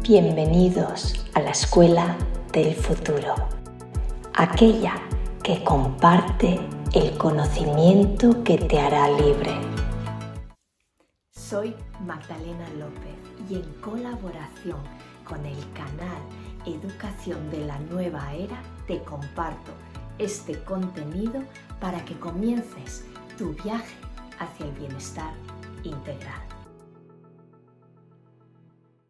Bienvenidos a la Escuela del Futuro, aquella que comparte el conocimiento que te hará libre. Soy Magdalena López y en colaboración con el canal Educación de la Nueva Era te comparto este contenido para que comiences tu viaje hacia el bienestar integral.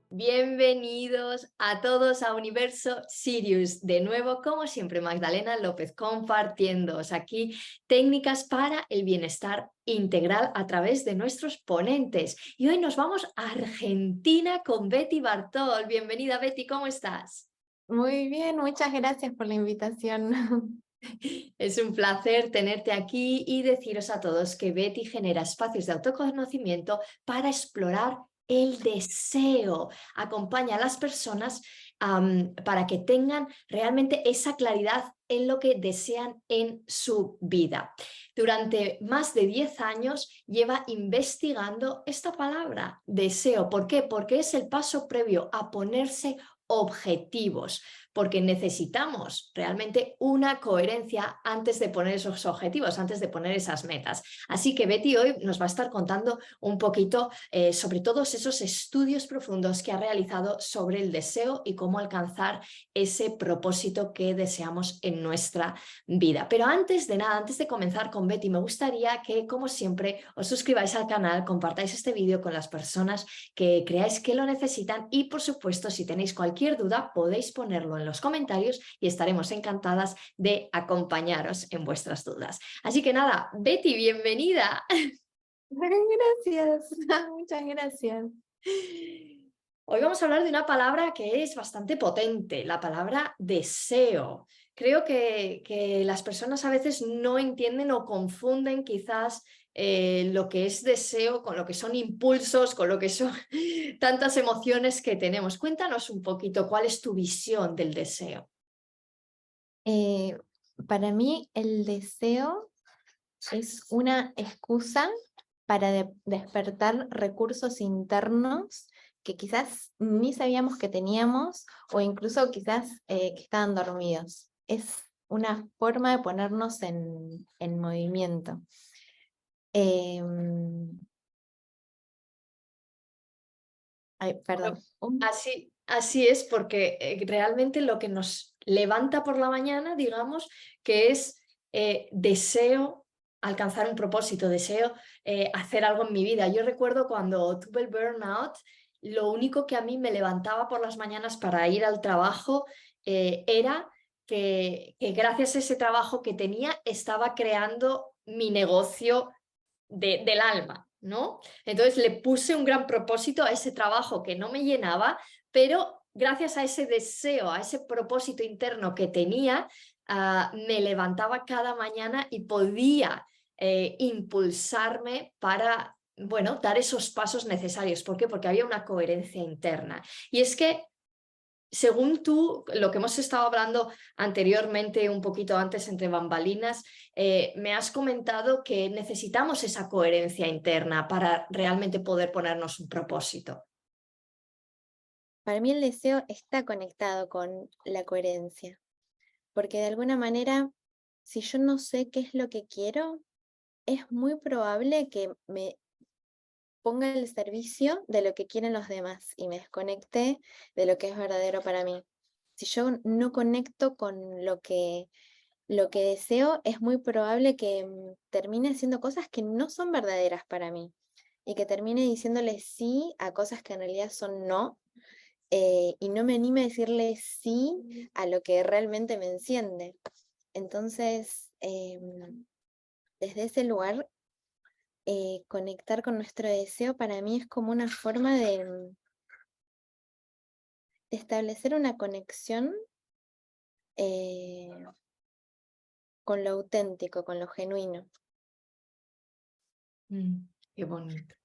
Bienvenidos a todos a Universo Sirius. De nuevo, como siempre, Magdalena López compartiéndoos aquí técnicas para el bienestar integral a través de nuestros ponentes. Y hoy nos vamos a Argentina con Betty Bartol. Bienvenida, Betty, ¿cómo estás? Muy bien, muchas gracias por la invitación. Es un placer tenerte aquí y deciros a todos que Betty genera espacios de autoconocimiento para explorar el deseo. Acompaña a las personas para que tengan realmente esa claridad en lo que desean en su vida. Durante más de 10 años lleva investigando esta palabra, deseo. ¿Por qué? Porque es el paso previo a ponerse objetivos, porque necesitamos realmente una coherencia antes de poner esos objetivos, antes de poner esas metas. Así que Betty hoy nos va a estar contando un poquito sobre todos esos estudios profundos que ha realizado sobre el deseo y cómo alcanzar ese propósito que deseamos en nuestra vida. Pero antes de nada, antes de comenzar con Betty, me gustaría que, como siempre, os suscribáis al canal, compartáis este vídeo con las personas que creáis que lo necesitan y, por supuesto, si tenéis cualquier duda, podéis ponerlo en los comentarios y estaremos encantadas de acompañaros en vuestras dudas. Así que nada, Betty, bienvenida. Gracias, muchas gracias. Hoy vamos a hablar de una palabra que es bastante potente, la palabra deseo. Creo que las personas a veces no entienden o confunden quizás lo que es deseo con lo que son impulsos, con lo que son tantas emociones que tenemos. Cuéntanos un poquito cuál es tu visión del deseo. Eh, para mí el deseo es una excusa para despertar recursos internos que quizás ni sabíamos que teníamos o incluso quizás que estaban dormidos. Es una forma de ponernos en movimiento. Ay, perdón. Así es, porque realmente lo que nos levanta por la mañana, digamos, que es deseo alcanzar un propósito, deseo hacer algo en mi vida. Yo recuerdo cuando tuve el burnout, lo único que a mí me levantaba por las mañanas para ir al trabajo era que gracias a ese trabajo que tenía estaba creando mi negocio del alma, ¿no? Entonces le puse un gran propósito a ese trabajo que no me llenaba, pero gracias a ese deseo, a ese propósito interno que tenía, me levantaba cada mañana y podía impulsarme para, bueno, dar esos pasos necesarios. ¿Por qué? Porque había una coherencia interna. Y es que según tú, lo que hemos estado hablando anteriormente, un poquito antes entre bambalinas, me has comentado que necesitamos esa coherencia interna para realmente poder ponernos un propósito. Para mí el deseo está conectado con la coherencia, porque de alguna manera, si yo no sé qué es lo que quiero, es muy probable que me ponga al servicio de lo que quieren los demás y me desconecte de lo que es verdadero para mí. Si yo no conecto con lo que deseo, es muy probable que termine haciendo cosas que no son verdaderas para mí y que termine diciéndole sí a cosas que en realidad son no, y no me anime a decirle sí a lo que realmente me enciende. Entonces, desde ese lugar, conectar con nuestro deseo para mí es como una forma de establecer una conexión eh, con lo auténtico, con lo genuino. Qué bonito.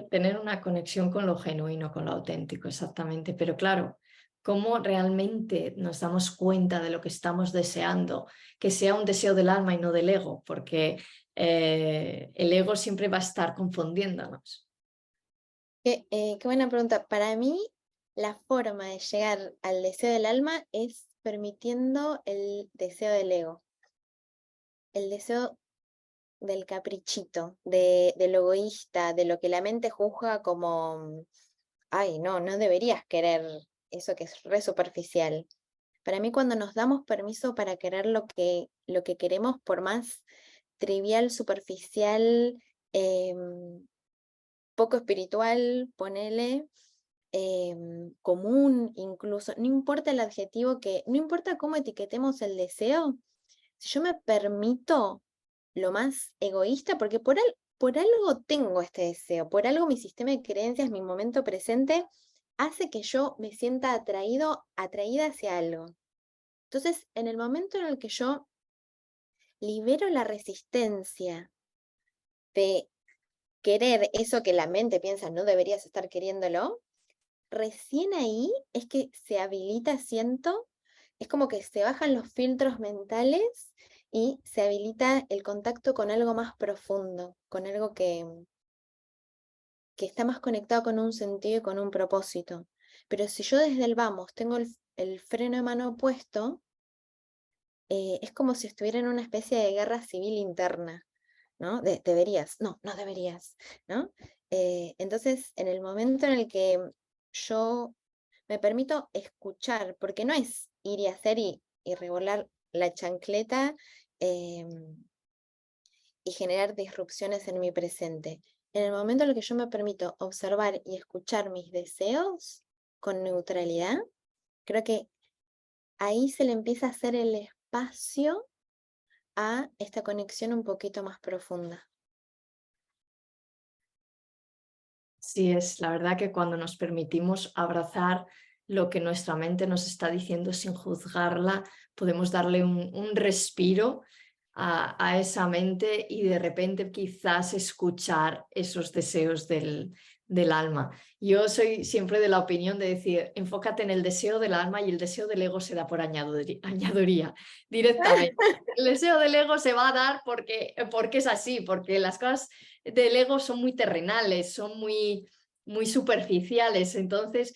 Tener una conexión con lo genuino, con lo auténtico, exactamente. Pero claro, ¿cómo realmente nos damos cuenta de lo que estamos deseando? Que sea un deseo del alma y no del ego, porque el ego siempre va a estar confundiéndonos. Qué buena pregunta. Para mí, La forma de llegar al deseo del alma es permitiendo el deseo del ego, el deseo del caprichito, de lo egoísta, de lo que la mente juzga como, ay, no, no deberías querer eso que es re superficial. Para mí, cuando nos damos permiso para querer lo que queremos, por más trivial, superficial, poco espiritual, ponele, común incluso, no importa el adjetivo no importa cómo etiquetemos el deseo, si yo me permito lo más egoísta, porque por algo tengo este deseo, por algo mi sistema de creencias, mi momento presente, hace que yo me sienta atraída hacia algo. Entonces, en el momento en el que yo libero la resistencia de querer eso que la mente piensa no deberías estar queriéndolo, recién ahí es que se habilita, siento, es como que se bajan los filtros mentales y se habilita el contacto con algo más profundo, con algo que está más conectado con un sentido y con un propósito. Pero si yo desde el vamos tengo el freno de mano puesto, es como si estuviera en una especie de guerra civil interna, ¿no? Deberías, no, no deberías, ¿no? Entonces, en el momento en el que yo me permito escuchar, porque no es ir y hacer y revolar la chancleta y generar disrupciones en mi presente. En el momento en el que yo me permito observar y escuchar mis deseos con neutralidad, creo que ahí se le empieza a hacer el espacio a esta conexión un poquito más profunda. Sí, es la verdad que cuando nos permitimos abrazar lo que nuestra mente nos está diciendo sin juzgarla, podemos darle un respiro a esa mente y de repente quizás escuchar esos deseos del alma. Yo soy siempre de la opinión de decir, enfócate en el deseo del alma y el deseo del ego se da por añaduría directamente. El deseo del ego se va a dar porque es así, porque las cosas del ego son muy terrenales, son muy superficiales. Entonces,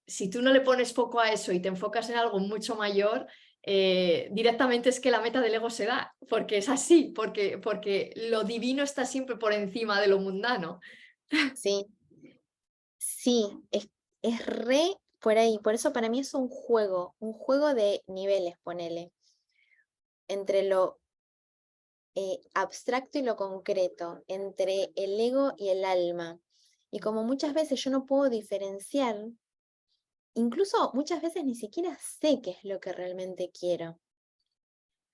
si tú no le pones foco a eso y te enfocas en algo mucho mayor, directamente es que la meta del ego se da, porque es así, porque lo divino está siempre por encima de lo mundano. Sí, sí, es re por ahí. Por eso para mí es un juego de niveles, ponele, entre lo abstracto y lo concreto, entre el ego y el alma. Y como muchas veces yo no puedo diferenciar, incluso muchas veces ni siquiera sé qué es lo que realmente quiero.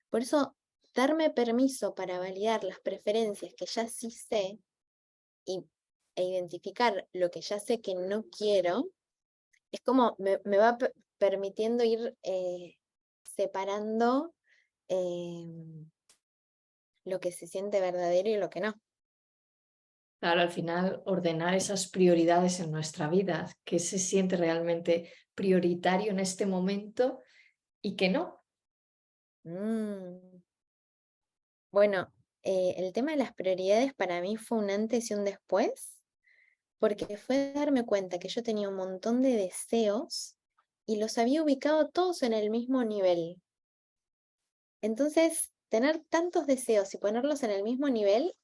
Por eso, darme permiso para validar las preferencias que ya sí sé y, e identificar lo que ya sé que no quiero, es como me va permitiendo ir separando lo que se siente verdadero y lo que no. Claro, al final ordenar esas prioridades en nuestra vida, qué se siente realmente prioritario en este momento y qué no. Mm. Bueno, el tema de las prioridades para mí fue un antes y un después, porque fue darme cuenta que yo tenía un montón de deseos y los había ubicado todos en el mismo nivel. Entonces, tener tantos deseos y ponerlos en el mismo nivel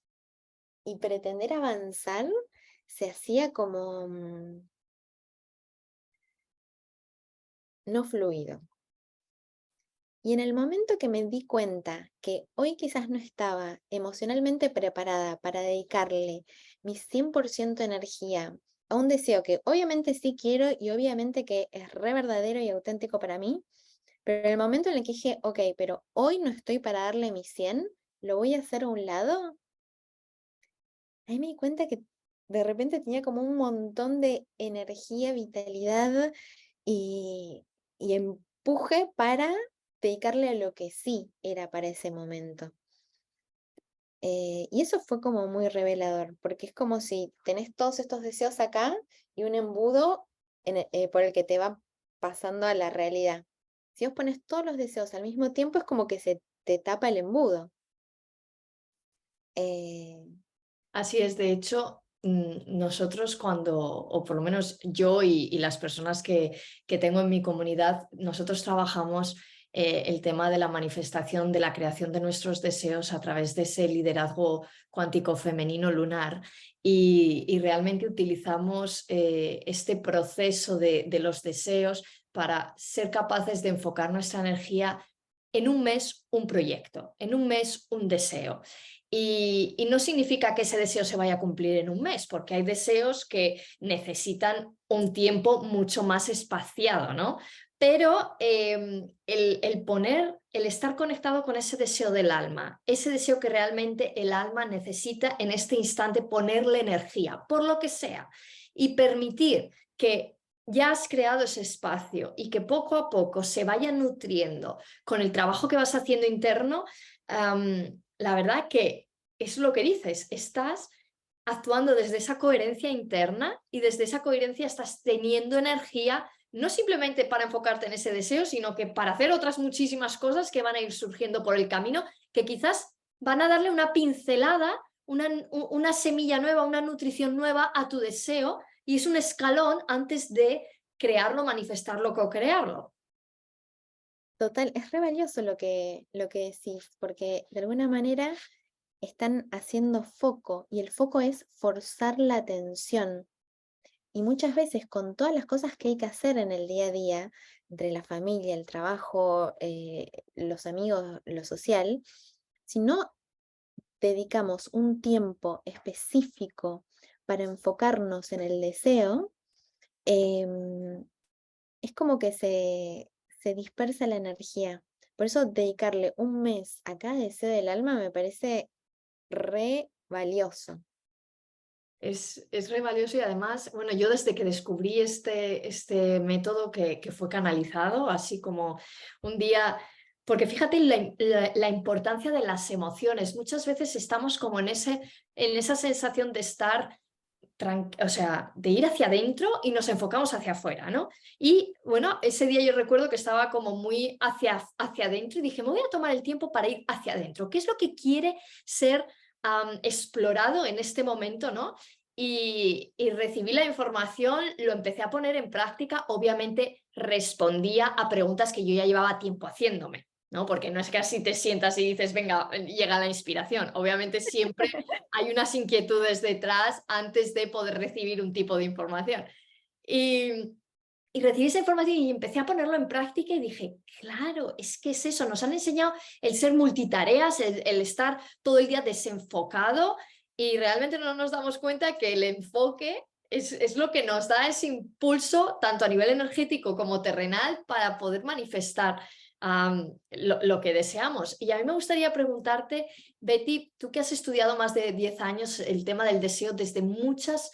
y pretender avanzar se hacía como no fluido. Y en el momento que me di cuenta que hoy quizás no estaba emocionalmente preparada para dedicarle mi 100% energía a un deseo que obviamente sí quiero y obviamente que es re verdadero y auténtico para mí, pero en el momento en el que dije, ok, pero hoy no estoy para darle mi 100, lo voy a hacer a un lado, ahí me di cuenta que de repente tenía como un montón de energía, vitalidad y empuje para dedicarle a lo que sí era para ese momento. Y eso fue como muy revelador, porque es como si tenés todos estos deseos acá y un embudo por el que te va pasando a la realidad. Si vos pones todos los deseos al mismo tiempo, es como que se te tapa el embudo. Eh, Así es, de hecho, nosotros cuando, o por lo menos yo y las personas que tengo en mi comunidad, nosotros trabajamos el tema de la manifestación, de la creación de nuestros deseos a través de ese liderazgo cuántico femenino lunar y realmente utilizamos este proceso de los deseos para ser capaces de enfocar nuestra energía en un mes un proyecto, en un mes un deseo. Y no significa que ese deseo se vaya a cumplir en un mes, porque hay deseos que necesitan un tiempo mucho más espaciado, ¿no? Pero el estar conectado con ese deseo del alma, ese deseo que realmente el alma necesita en este instante ponerle energía, por lo que sea, y permitir que ya has creado ese espacio y que poco a poco se vaya nutriendo con el trabajo que vas haciendo interno, la verdad que es lo que dices, estás actuando desde esa coherencia interna y desde esa coherencia estás teniendo energía no simplemente para enfocarte en ese deseo, sino que para hacer otras muchísimas cosas que van a ir surgiendo por el camino, que quizás van a darle una pincelada, una semilla nueva, una nutrición nueva a tu deseo y es un escalón antes de crearlo, manifestarlo, co-crearlo. Total, es re valioso lo que decís, porque de alguna manera están haciendo foco y el foco es forzar la atención. Y muchas veces con todas las cosas que hay que hacer en el día a día, entre la familia, el trabajo, los amigos, lo social, si no dedicamos un tiempo específico para enfocarnos en el deseo, em, es como que se dispersa la energía. Por eso dedicarle un mes a cada deseo del alma me parece re valioso. Es re valioso y además, bueno, yo desde que descubrí este método que fue canalizado, así como un día, porque fíjate la importancia de las emociones. Muchas veces estamos como en esa sensación de estar, o sea, de ir hacia adentro y nos enfocamos hacia afuera, ¿no? Y bueno, ese día yo recuerdo que estaba como muy hacia adentro y dije, me voy a tomar el tiempo para ir hacia adentro. ¿Qué es lo que quiere ser explorado en este momento, ¿no? Y recibí la información, lo empecé a poner en práctica, obviamente respondía a preguntas que yo ya llevaba tiempo haciéndome, ¿no? Porque no es que así te sientas y dices, venga, llega la inspiración. Obviamente siempre hay unas inquietudes detrás antes de poder recibir un tipo de información. Y, y recibí esa información y empecé a ponerlo en práctica y dije, claro, es que es eso, nos han enseñado el ser multitareas, el estar todo el día desenfocado y realmente no nos damos cuenta que el enfoque es lo que nos da ese impulso, tanto a nivel energético como terrenal, para poder manifestar lo que deseamos. Y a mí me gustaría preguntarte, Betty, tú que has estudiado más de 10 años el tema del deseo desde muchas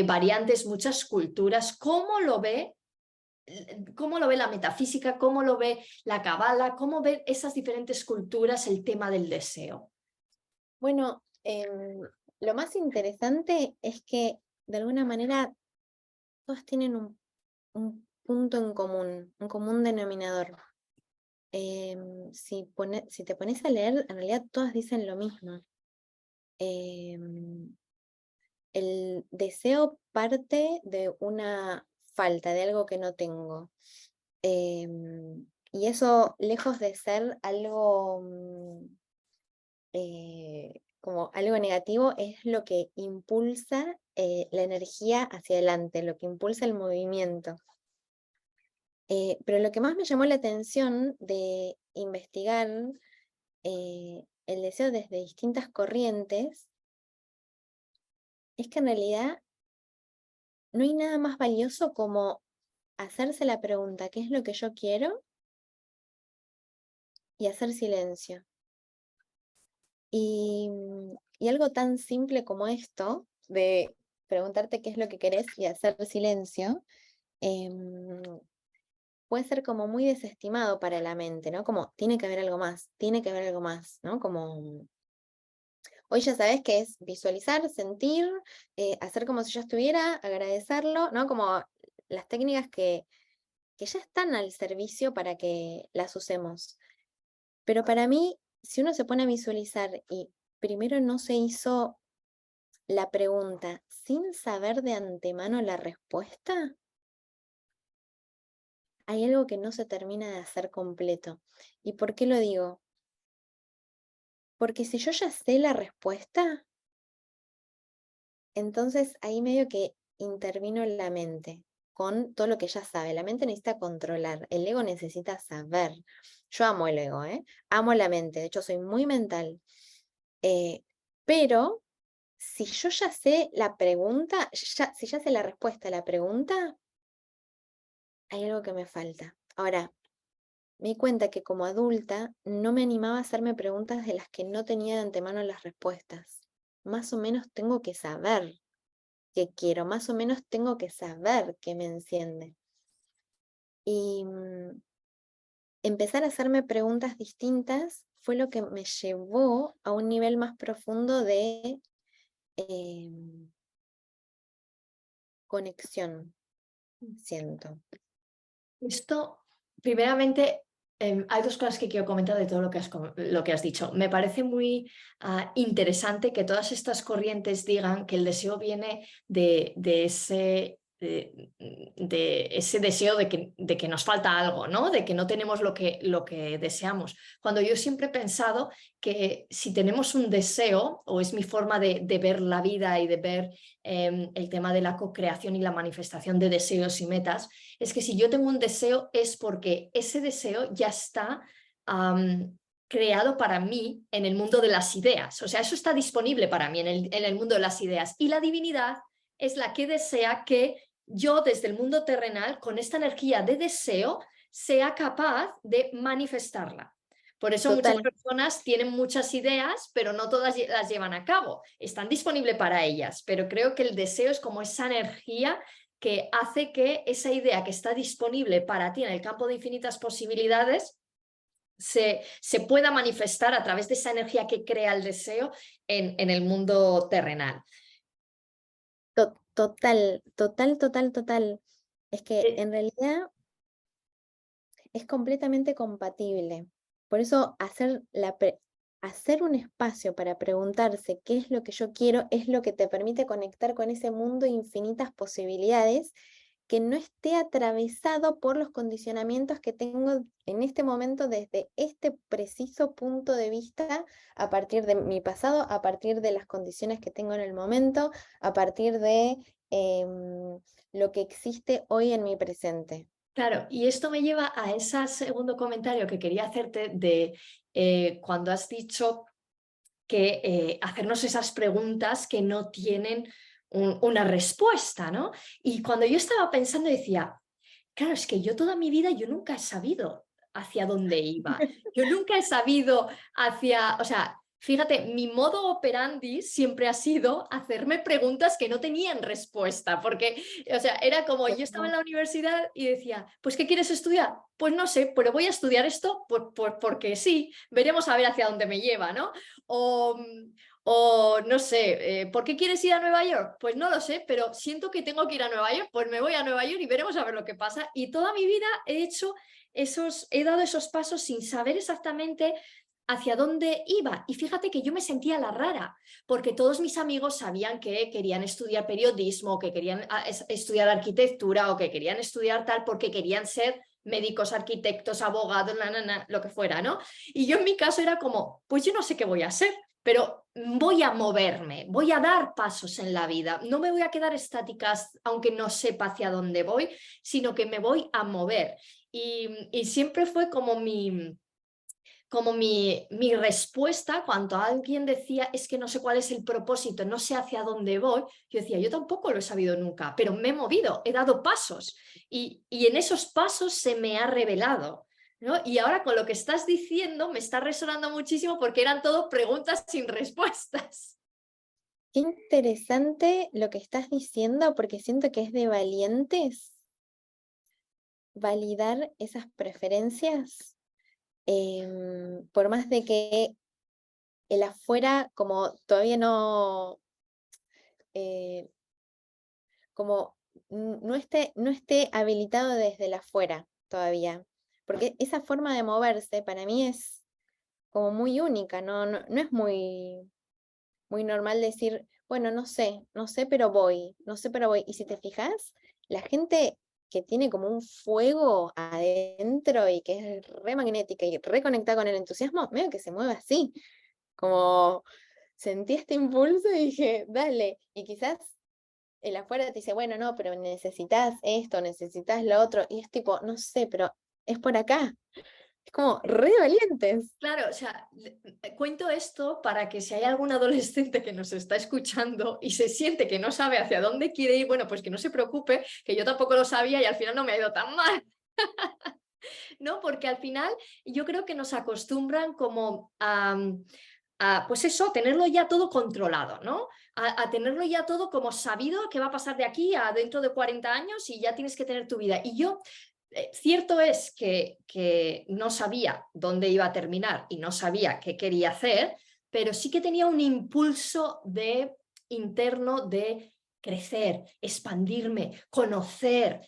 variantes, muchas culturas, ¿cómo lo ve la metafísica? ¿Cómo lo ve la cabala? ¿Cómo ve esas diferentes culturas el tema del deseo? Bueno, lo más interesante es que de alguna manera todas tienen un punto en común, un común denominador. Si te pones a leer, en realidad todas dicen lo mismo. Em, el deseo parte de una falta, de algo que no tengo. Y eso, lejos de ser algo como algo negativo, es lo que impulsa la energía hacia adelante, lo que impulsa el movimiento. Pero lo que más me llamó la atención de investigar el deseo desde distintas corrientes es que en realidad no hay nada más valioso como hacerse la pregunta, ¿qué es lo que yo quiero? Y hacer silencio. Y algo tan simple como esto, de preguntarte qué es lo que querés y hacer silencio, em, puede ser como muy desestimado para la mente, ¿no? Como tiene que haber algo más, tiene que haber algo más, ¿no? Como hoy ya sabes que es visualizar, sentir, hacer como si yo estuviera, agradecerlo, ¿no? Como las técnicas que ya están al servicio para que las usemos. Pero para mí, si uno se pone a visualizar y primero no se hizo la pregunta sin saber de antemano la respuesta, hay algo que no se termina de hacer completo. ¿Y por qué lo digo? Porque si yo ya sé la respuesta, entonces ahí medio que intervino la mente con todo lo que ya sabe. La mente necesita controlar, el ego necesita saber. Yo amo el ego, ¿eh? Amo la mente, de hecho soy muy mental. Pero si yo ya sé la pregunta, si ya sé la respuesta a la pregunta, hay algo que me falta. Ahora, me di cuenta que como adulta no me animaba a hacerme preguntas de las que no tenía de antemano las respuestas. Más o menos tengo que saber qué quiero, más o menos tengo que saber qué me enciende. Y empezar a hacerme preguntas distintas fue lo que me llevó a un nivel más profundo de conexión, siento. Esto, primeramente, hay dos cosas que quiero comentar de todo lo que has dicho. Me parece muy interesante que todas estas corrientes digan que el deseo viene de ese deseo de que nos falta algo, ¿no? De que no tenemos lo que deseamos. Cuando yo siempre he pensado que si tenemos un deseo, o es mi forma de ver la vida y de ver el tema de la co-creación y la manifestación de deseos y metas, es que si yo tengo un deseo es porque ese deseo ya está creado para mí en el mundo de las ideas. O sea, eso está disponible para mí en el mundo de las ideas. Y la divinidad es la que desea que yo desde el mundo terrenal, con esta energía de deseo, sea capaz de manifestarla. Por eso muchas Total, personas tienen muchas ideas, pero no todas las llevan a cabo. Están disponibles para ellas, pero creo que el deseo es como esa energía que hace que esa idea que está disponible para ti en el campo de infinitas posibilidades se pueda manifestar a través de esa energía que crea el deseo en el mundo terrenal. total, total, total, total. Es que Eh, en realidad es completamente compatible. Por eso hacer un espacio para preguntarse qué es lo que yo quiero es lo que te permite conectar con ese mundo de infinitas posibilidades que no esté atravesado por los condicionamientos que tengo en este momento desde este preciso punto de vista, a partir de mi pasado, a partir de las condiciones que tengo en el momento, a partir de lo que existe hoy en mi presente. Claro, y esto me lleva a ese segundo comentario que quería hacerte de cuando has dicho que hacernos esas preguntas que no tienen una respuesta, ¿no? Y cuando yo estaba pensando decía, claro, es que yo toda mi vida yo nunca he sabido hacia dónde iba. Yo nunca he sabido hacia, o sea, fíjate, mi modo operandi siempre ha sido hacerme preguntas que no tenían respuesta, porque, o sea, era como yo estaba en la universidad y decía, pues, ¿qué quieres estudiar? Pues no sé, pero voy a estudiar esto porque sí, veremos a ver hacia dónde me lleva, ¿no? O, o no sé, ¿por qué quieres ir a Nueva York? Pues no lo sé, pero siento que tengo que ir a Nueva York, pues me voy a Nueva York y veremos a ver lo que pasa. Y toda mi vida he dado esos pasos sin saber exactamente hacia dónde iba. Y fíjate que yo me sentía la rara, porque todos mis amigos sabían que querían estudiar periodismo, que querían estudiar arquitectura o que querían estudiar tal porque querían ser médicos, arquitectos, abogados, lo que fuera, ¿no? Y yo en mi caso era como, pues yo no sé qué voy a hacer, pero voy a moverme, voy a dar pasos en la vida, no me voy a quedar estática aunque no sepa hacia dónde voy, sino que me voy a mover. Y siempre fue como mi respuesta cuando alguien decía es que no sé cuál es el propósito, no sé hacia dónde voy, yo decía, yo tampoco lo he sabido nunca, pero me he movido, he dado pasos y en esos pasos se me ha revelado. ¿No? Y ahora con lo que estás diciendo me está resonando muchísimo porque eran todo preguntas sin respuestas. Qué interesante lo que estás diciendo, porque siento que es de valientes validar esas preferencias, por más de que el afuera como todavía no, eh, como no esté habilitado desde el afuera todavía. Porque esa forma de moverse para mí es como muy única, no es muy muy normal decir, bueno, no sé, no sé, pero voy, no sé, pero voy. Y si te fijas, la gente que tiene como un fuego adentro y que es re magnética y reconectada con el entusiasmo, medio que se mueve así, como sentí este impulso y dije, dale, y quizás el afuera te dice, bueno, no, pero necesitas esto, necesitas lo otro, y es tipo, no sé, pero es por acá. Es como re valientes. Claro, o sea, cuento esto para que si hay algún adolescente que nos está escuchando y se siente que no sabe hacia dónde quiere ir, bueno, pues que no se preocupe, que yo tampoco lo sabía y al final no me ha ido tan mal, ¿no? Porque al final yo creo que nos acostumbran como a pues eso, tenerlo ya todo controlado, ¿no? A tenerlo ya todo como sabido que va a pasar de aquí a dentro de 40 años y ya tienes que tener tu vida. Y yo cierto es que no sabía dónde iba a terminar y no sabía qué quería hacer, pero sí que tenía un impulso interno de crecer, expandirme, conocer,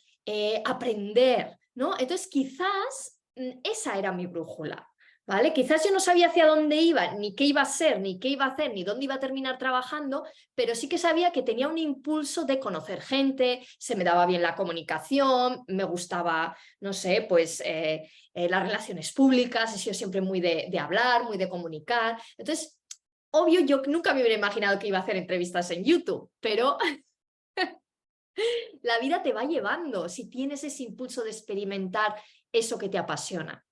aprender, ¿no? Entonces quizás esa era mi brújula. ¿Vale? Quizás yo no sabía hacia dónde iba, ni qué iba a ser, ni qué iba a hacer, ni dónde iba a terminar trabajando, pero sí que sabía que tenía un impulso de conocer gente, se me daba bien la comunicación, me gustaba, no sé, pues las relaciones públicas, he sido siempre muy de hablar, muy de comunicar. Entonces, obvio, yo nunca me hubiera imaginado que iba a hacer entrevistas en YouTube, pero la vida te va llevando si tienes ese impulso de experimentar eso que te apasiona.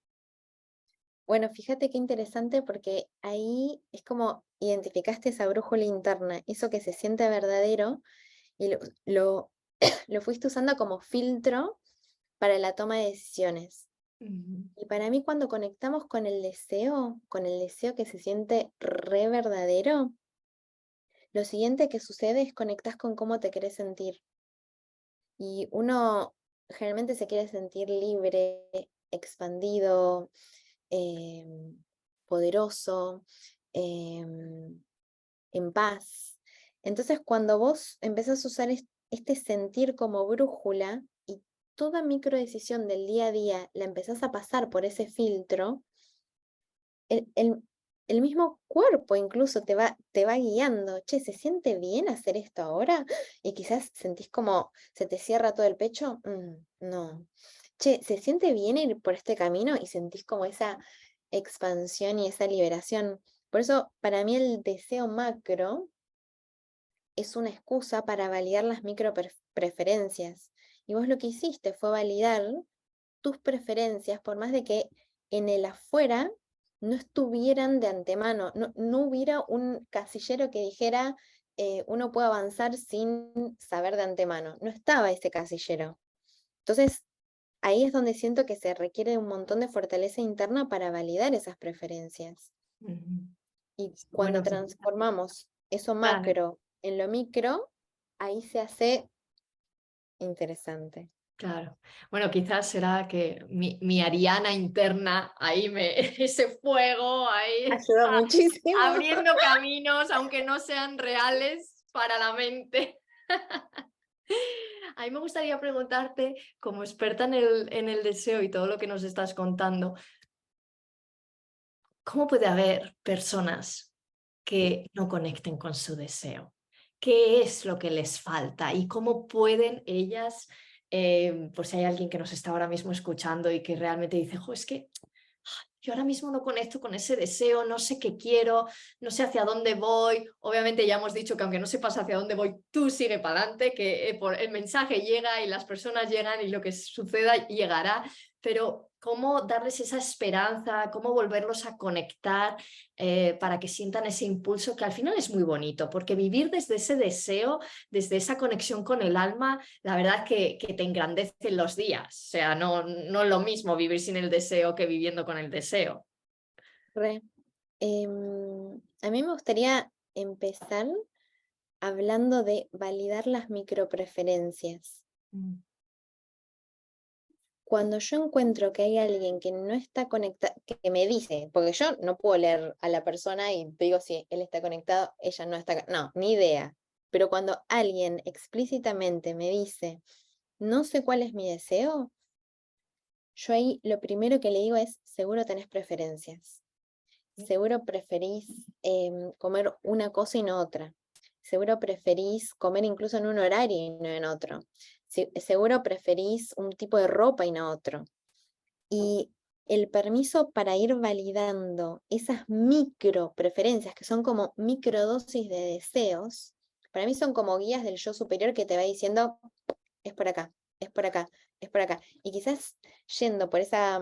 Bueno, fíjate qué interesante porque ahí es como identificaste esa brújula interna, eso que se siente verdadero y lo, lo fuiste usando como filtro para la toma de decisiones. Ujú. Y para mí cuando conectamos con el deseo que se siente re verdadero, lo siguiente que sucede es conectas con cómo te querés sentir. Y uno generalmente se quiere sentir libre, expandido, em, poderoso, em, en paz. Entonces, cuando vos empezás a usar este sentir como brújula y toda microdecisión del día a día la empezás a pasar por ese filtro, el, el- el mismo cuerpo incluso te va guiando. Che, ¿se siente bien hacer esto ahora? Y quizás sentís como se te cierra todo el pecho. No. Che, ¿se siente bien ir por este camino? Y sentís como esa expansión y esa liberación. Por eso, para mí el deseo macro es una excusa para validar las micro preferencias. Y vos lo que hiciste fue validar tus preferencias, por más de que en el afuera no estuvieran de antemano, no hubiera un casillero que dijera uno puede avanzar sin saber de antemano. No estaba ese casillero. Entonces, ahí es donde siento que se requiere un montón de fortaleza interna para validar esas preferencias. Ujú. Y cuando Bueno, transformamos eso claro. macro en lo micro, ahí se hace interesante. Claro. Bueno, quizás será que mi Ariana interna, ahí ese fuego, ahí Ayuda muchísimo. abriendo caminos, aunque no sean reales para la mente. A mí me gustaría preguntarte, como experta en el deseo y todo lo que nos estás contando, ¿cómo puede haber personas que no conecten con su deseo? ¿Qué es lo que les falta? ¿Y cómo pueden ellas, por si hay alguien que nos está ahora mismo escuchando y que realmente dice, jo, es que yo ahora mismo no conecto con ese deseo, no sé qué quiero, no sé hacia dónde voy. Obviamente ya hemos dicho que aunque no sepas hacia dónde voy, tú sigue para adelante, que el mensaje llega y las personas llegan y lo que suceda llegará, pero cómo darles esa esperanza, cómo volverlos a conectar para que sientan ese impulso que al final es muy bonito, porque vivir desde ese deseo, desde esa conexión con el alma, la verdad que te engrandecen los días. O sea, no es lo mismo vivir sin el deseo que viviendo con el deseo. Re. A mí me gustaría empezar hablando de validar las micropreferencias. Mm. Cuando yo encuentro que hay alguien que no está conectado, que me dice, porque yo no puedo leer a la persona y te digo si él está conectado, ella no está, no, ni idea. Pero cuando alguien explícitamente me dice, no sé cuál es mi deseo, yo ahí lo primero que le digo es, seguro tenés preferencias. Seguro preferís comer una cosa y no otra. Seguro preferís comer incluso en un horario y no en otro. Seguro preferís un tipo de ropa y no otro. Y el permiso para ir validando esas micro preferencias, que son como microdosis de deseos, para mí son como guías del yo superior que te va diciendo, es por acá, es por acá, es por acá. Y quizás yendo por esa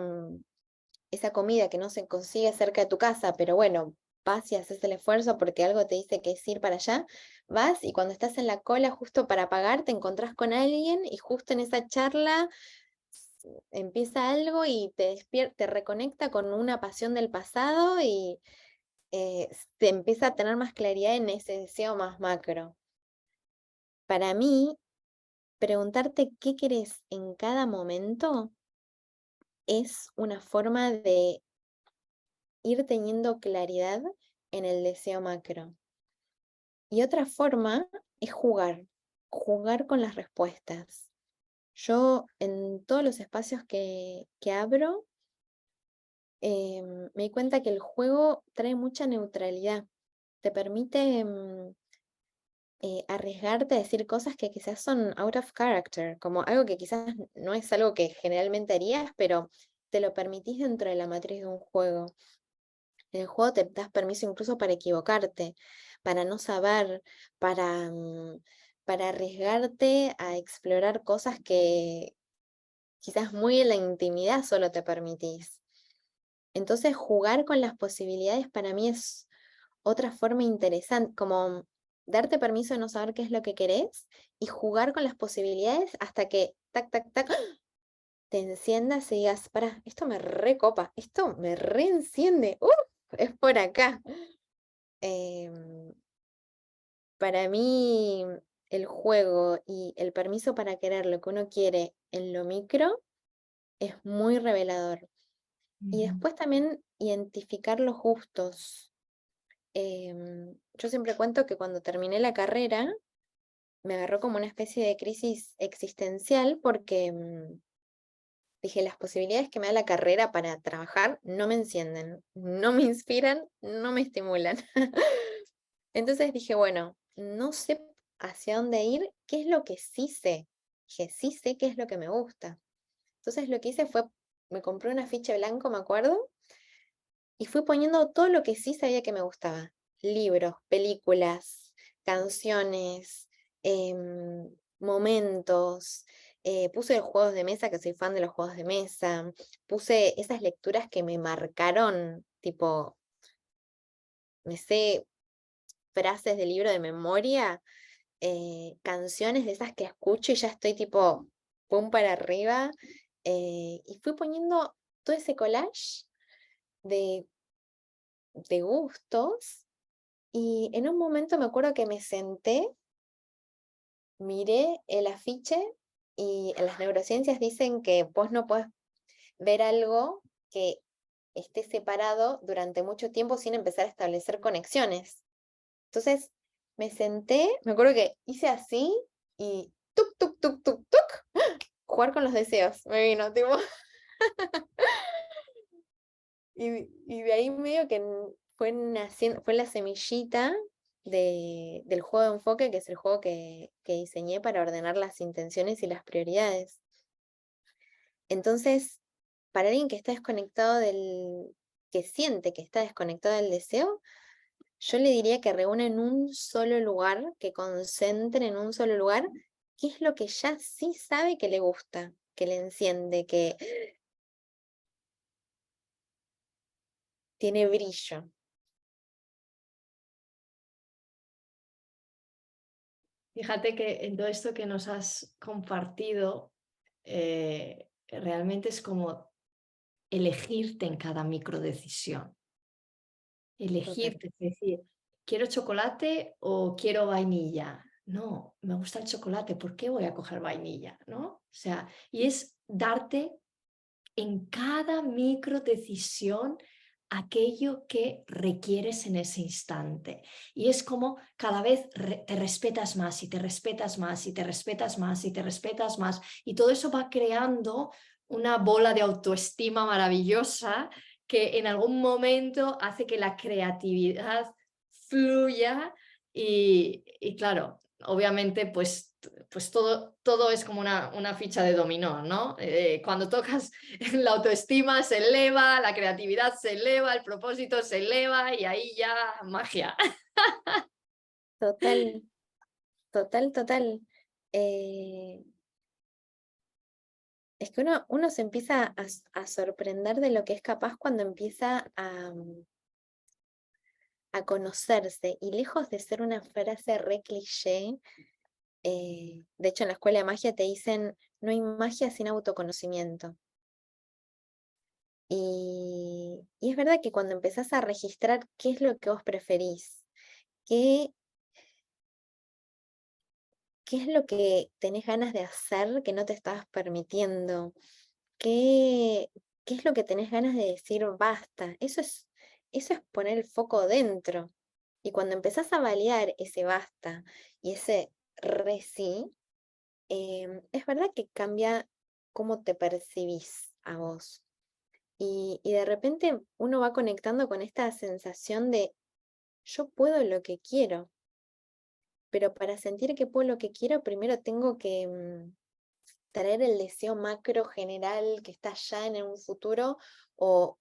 comida que no se consigue cerca de tu casa, pero bueno, vas y haces el esfuerzo porque algo te dice que es ir para allá, vas y cuando estás en la cola justo para pagar, te encontrás con alguien y justo en esa charla empieza algo y te reconecta con una pasión del pasado y te empieza a tener más claridad en ese deseo más macro. Para mí, preguntarte qué querés en cada momento es una forma de ir teniendo claridad en el deseo macro. Y otra forma es jugar con las respuestas. Yo en todos los espacios que abro, me di cuenta que el juego trae mucha neutralidad. Te permite arriesgarte a decir cosas que quizás son out of character, como algo que quizás no es algo que generalmente harías, pero te lo permitís dentro de la matriz de un juego. En el juego te das permiso incluso para equivocarte, para no saber, para arriesgarte a explorar cosas que quizás muy en la intimidad solo te permitís. Entonces, jugar con las posibilidades para mí es otra forma interesante, como darte permiso de no saber qué es lo que querés y jugar con las posibilidades hasta que, tac, tac, tac, te enciendas y digas, para, esto me recopa, esto me reenciende, es por acá. Em, para mí, el juego y el permiso para querer lo que uno quiere en lo micro es muy revelador. Y Ujú. después también identificar los gustos. Yo siempre cuento que cuando terminé la carrera me agarró como una especie de crisis existencial porque dije, las posibilidades que me da la carrera para trabajar no me encienden, no me inspiran, no me estimulan. Entonces dije, bueno, no sé hacia dónde ir, ¿qué es lo que sí sé? Dije, sí sé qué es lo que me gusta. Entonces lo que hice fue, me compré una ficha blanco, me acuerdo, y fui poniendo todo lo que sí sabía que me gustaba. Libros, películas, canciones, momentos. Puse juegos de mesa, que soy fan de los juegos de mesa. Puse esas lecturas que me marcaron, tipo, me sé frases de libro de memoria, canciones de esas que escucho y ya estoy tipo, pum para arriba. Y fui poniendo todo ese collage de, de gustos. Y en un momento me acuerdo que me senté, miré el afiche y en las neurociencias dicen que vos no podés ver algo que esté separado durante mucho tiempo sin empezar a establecer conexiones. Entonces me senté, me acuerdo que hice así y tuk, tuk, tuk, tuk, tuk, jugar con los deseos, me vino, tipo. Y de ahí medio que fue naciendo, fue la semillita del juego de enfoque, que es el juego que diseñé para ordenar las intenciones y las prioridades. Entonces, para alguien que está desconectado que siente que está desconectado del deseo, yo le diría que reúna en un solo lugar, que concentre en un solo lugar, qué es lo que ya sí sabe que le gusta, que le enciende, que tiene brillo. Fíjate que en todo esto que nos has compartido, realmente es como elegirte en cada microdecisión. Total. Elegirte, es decir, ¿quiero chocolate o quiero vainilla? No, me gusta el chocolate, ¿por qué voy a coger vainilla? ¿No? O sea, y es darte en cada microdecisión aquello que requieres en ese instante. Y es como cada vez te respetas más y te respetas más y te respetas más y te respetas más. Y todo eso va creando una bola de autoestima maravillosa que en algún momento hace que la creatividad fluya y claro, obviamente pues todo es como una ficha de dominó, ¿no? Cuando tocas la autoestima se eleva, la creatividad se eleva, el propósito se eleva y ahí ya magia. Total, total, total. Eh, es que uno se empieza a sorprender de lo que es capaz cuando empieza a conocerse y lejos de ser una frase re cliché, de hecho en la escuela de magia te dicen, no hay magia sin autoconocimiento. Y es verdad que cuando empezás a registrar qué es lo que vos preferís, qué, qué es lo que tenés ganas de hacer que no te estabas permitiendo, qué, qué es lo que tenés ganas de decir basta, eso es poner el foco dentro. Y cuando empezás a validar ese basta y ese re sí, es verdad que cambia cómo te percibís a vos. Y de repente uno va conectando con esta sensación de yo puedo lo que quiero, pero para sentir que puedo lo que quiero, primero tengo que traer el deseo macro general que está ya en un futuro o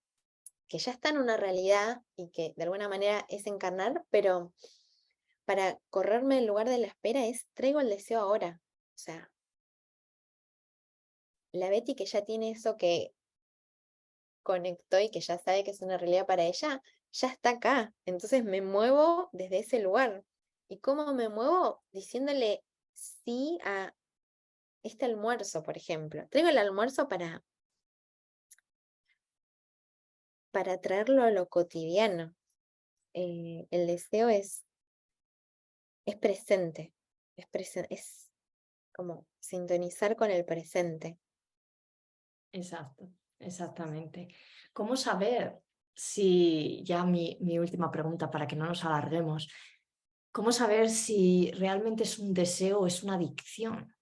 que ya está en una realidad y que de alguna manera es encarnar, pero para correrme el lugar de la espera es traigo el deseo ahora. O sea, la Betty que ya tiene eso que conectó y que ya sabe que es una realidad para ella, ya está acá. Entonces me muevo desde ese lugar. ¿Y cómo me muevo? Diciéndole sí a este almuerzo, por ejemplo. Traigo el almuerzo para traerlo a lo cotidiano. El deseo es presente, es como sintonizar con el presente. Exacto, exactamente. ¿Cómo saber si, ya mi última pregunta para que no nos alarguemos, cómo saber si realmente es un deseo o es una adicción?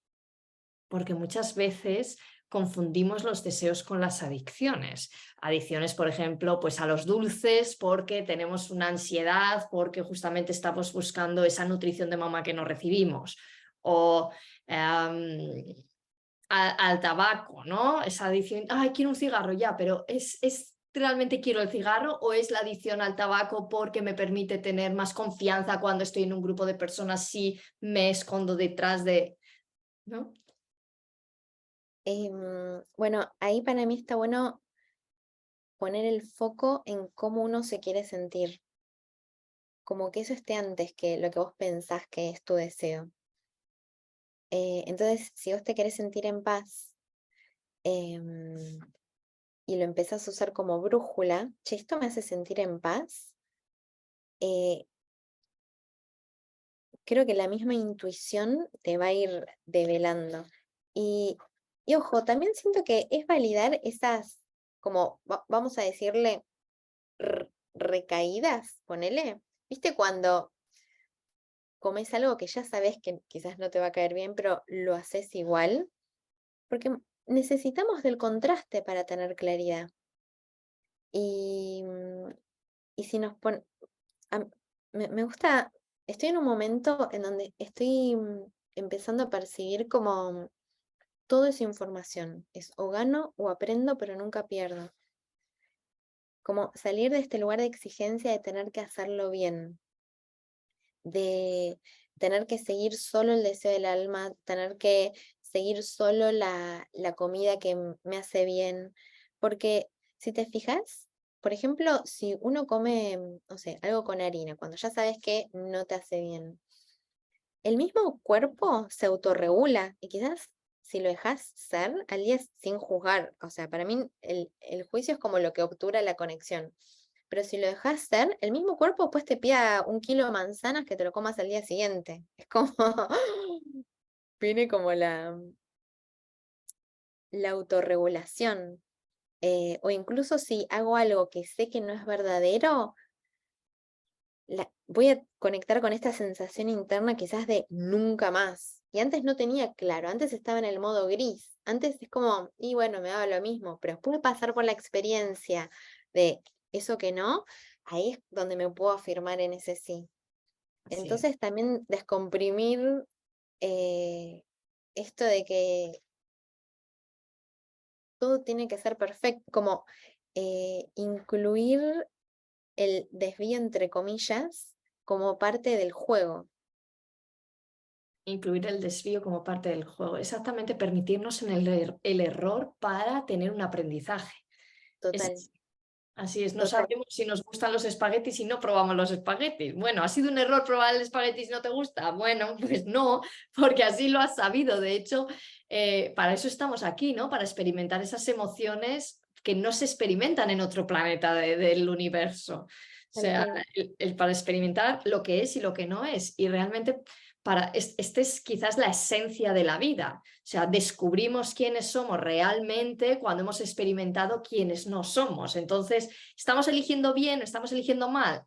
Porque muchas veces confundimos los deseos con las adicciones. Adicciones, por ejemplo, pues a los dulces porque tenemos una ansiedad, porque justamente estamos buscando esa nutrición de mamá que no recibimos. O al tabaco, ¿no? Esa adicción, ay, quiero un cigarro ya, pero ¿es realmente quiero el cigarro o es la adicción al tabaco porque me permite tener más confianza cuando estoy en un grupo de personas si me escondo detrás de, ¿no? Bueno, ahí para mí está bueno poner el foco en cómo uno se quiere sentir, como que eso esté antes que lo que vos pensás que es tu deseo. Entonces, si vos te querés sentir en paz em, y lo empezás a usar como brújula, che, esto me hace sentir en paz, eh, creo que la misma intuición te va a ir develando. Y, y ojo, también siento que es validar esas, como vamos a decirle, recaídas, ponele. ¿Viste cuando comes algo que ya sabes que quizás no te va a caer bien, pero lo haces igual? Porque necesitamos del contraste para tener claridad. Y, y si nos pon, a- me gusta, estoy en un momento en donde estoy empezando a percibir como todo es información, es o gano o aprendo, pero nunca pierdo. Como salir de este lugar de exigencia de tener que hacerlo bien, de tener que seguir solo el deseo del alma, tener que seguir solo la comida que me hace bien. Porque si te fijas, por ejemplo, si uno come, no sé, algo con harina, cuando ya sabes que no te hace bien, el mismo cuerpo se autorregula y quizás si lo dejas ser al día sin juzgar, o sea, para mí el juicio es como lo que obtura la conexión. Pero si lo dejas ser, el mismo cuerpo después te pida 1 kilo de manzanas que te lo comas al día siguiente. Es como, viene como la autorregulación. O incluso si hago algo que sé que no es verdadero, voy a conectar con esta sensación interna quizás de nunca más. Y antes no tenía claro, antes estaba en el modo gris. Antes es como, y bueno, me daba lo mismo, pero después de pasar por la experiencia de eso que no, ahí es donde me puedo afirmar en ese sí. Así es. Entonces también descomprimir esto de que todo tiene que ser perfecto, como incluir el desvío entre comillas como parte del juego. Incluir el desvío como parte del juego. Exactamente, permitirnos en el error para tener un aprendizaje. Es Total, así es, no total. sabemos si nos gustan los espaguetis si no probamos los espaguetis. Bueno, ¿ha sido un error probar el espagueti si no te gusta? Bueno, pues no, porque así lo has sabido. De hecho, para eso estamos aquí, ¿no? Para experimentar esas emociones que no se experimentan en otro planeta del universo. O Tal sea, cual. para experimentar lo que es y lo que no es. Y realmente este es quizás la esencia de la vida. O sea, descubrimos quiénes somos realmente cuando hemos experimentado quiénes no somos. Entonces, ¿estamos eligiendo bien o estamos eligiendo mal?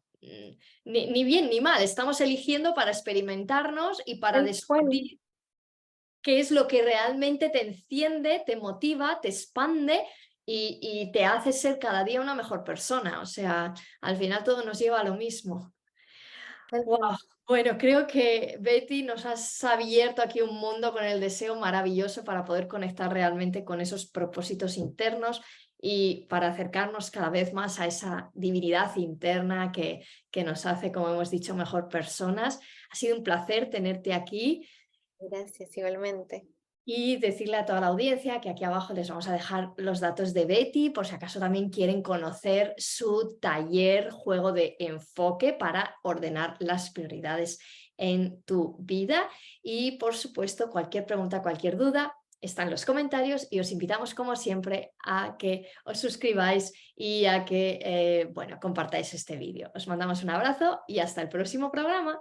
Ni bien ni mal, estamos eligiendo para experimentarnos y para Tal cual. descubrir qué es lo que realmente te enciende, te motiva, te expande y te hace ser cada día una mejor persona. O sea, al final todo nos lleva a lo mismo. Tal Wow. cual. Bueno, creo que Betty nos has abierto aquí un mundo con el deseo maravilloso para poder conectar realmente con esos propósitos internos y para acercarnos cada vez más a esa divinidad interna que nos hace, como hemos dicho, mejor personas. Ha sido un placer tenerte aquí. Gracias, igualmente. Y decirle a toda la audiencia que aquí abajo les vamos a dejar los datos de Betty por si acaso también quieren conocer su taller juego de enfoque para ordenar las prioridades en tu vida. Y por supuesto, cualquier pregunta, cualquier duda está en los comentarios y os invitamos como siempre a que os suscribáis y a que bueno, compartáis este vídeo. Os mandamos un abrazo y hasta el próximo programa.